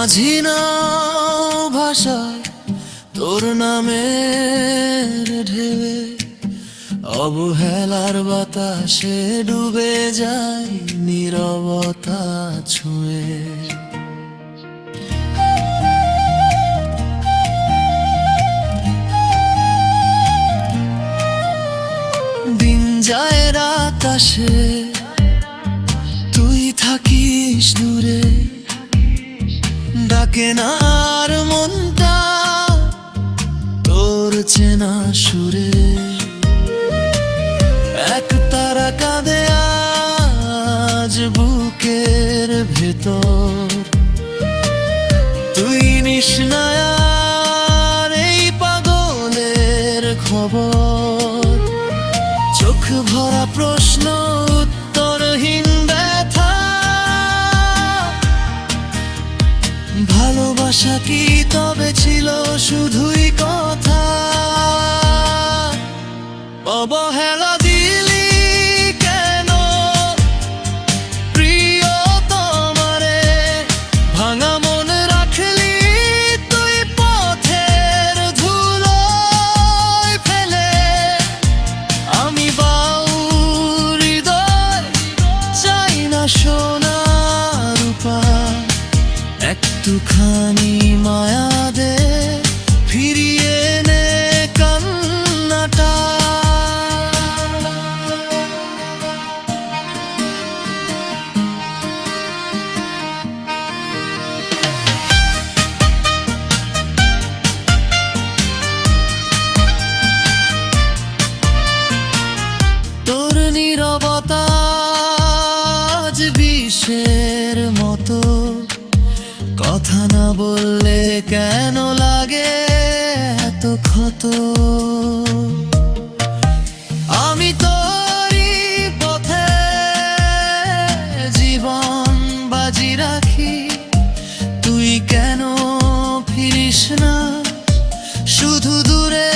মাঝি নাও ভাষায় তোর নামের ঢেউয়ে, অবহেলার বাতাসে ডুবে যায় নীরবতা ছুঁয়ে। দিন যায় রাত আসে, তুই থাকিস দূরে, ডাকে না আর মনটা তোর চেনা সুরে। এক তারা কাঁদে আজ বুকের ভেতর, তুই নিস না আর এই পাগলের খবর। চোখ ভরা প্রশ্ন, উত্তরহীন ব্যথা, ভালোবাসা কি তবে ছিল শুধুই কথা? অবহেলা দিলি কেন প্রিয়তমারে, ভাঙা মন রাখলি তুই পথের ধুলোয় ফেলে। আমি বাউল হৃদয় চাই না সোনা রূপা, একটুখানি মায়া দে ফিরিয়ে নে কান্নাটা। তোর নীরবতা আজ বিষের মতো, কথা না বললে কেন লাগে এত ক্ষত? আমি তোরই পথে জীবন বাজি রাখি, তুই কেন ফিরিস না শুধু দূরে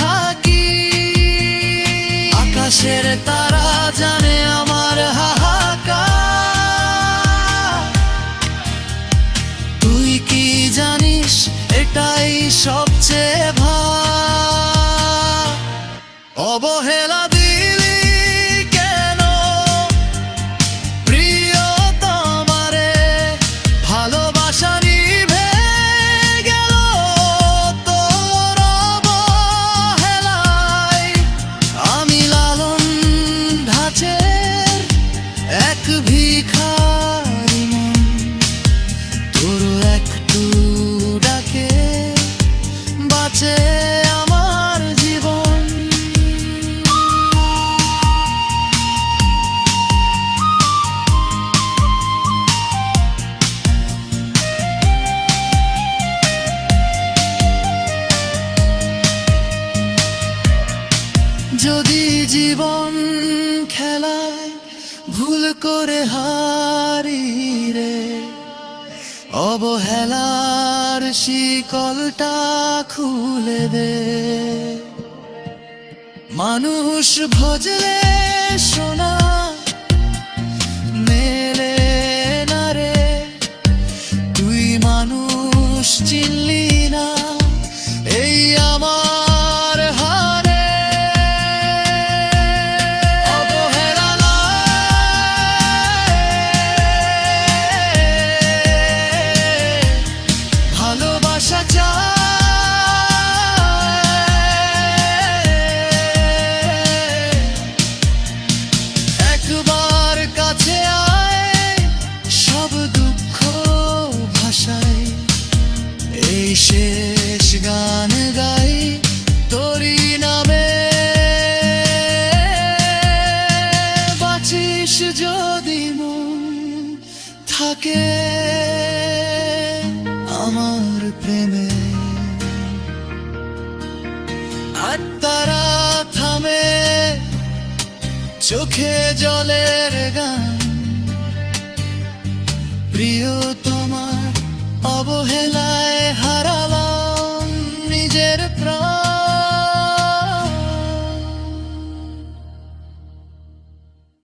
থাকি? আকাশের তারা জানে আমার হাহাকার, তুই কি জানিস এটাই সবচেয়ে ভার? অবহেলা দিলি কেন প্রিয়তমারে, ভালোবাসা নিভে গেল তোর অবহেলায়। আমি লালন ধাঁচের এক ভিখারি মন, তোর একটু ডাকে বাঁচে আমার জীবন। যদি জীবন খেলায় ভুল করে হারি রে, অবহেলার শিকলটা খুলে দে। মানুষ ভজলে সোনা মেলে না রে, তুই মানুষ চিনলি না এই আমার হারে। অবহেলা ভালোবাসা চায়, একবার কাছে আয় সব দুঃখ ভাষায়। এই শেষ গান গাই তোরি নামে, বাঁচিস যদি মন থাকে আমার প্রেমে। আর তারা থামে চোখে জলের গান, প্রিয় তোমার অবহেলা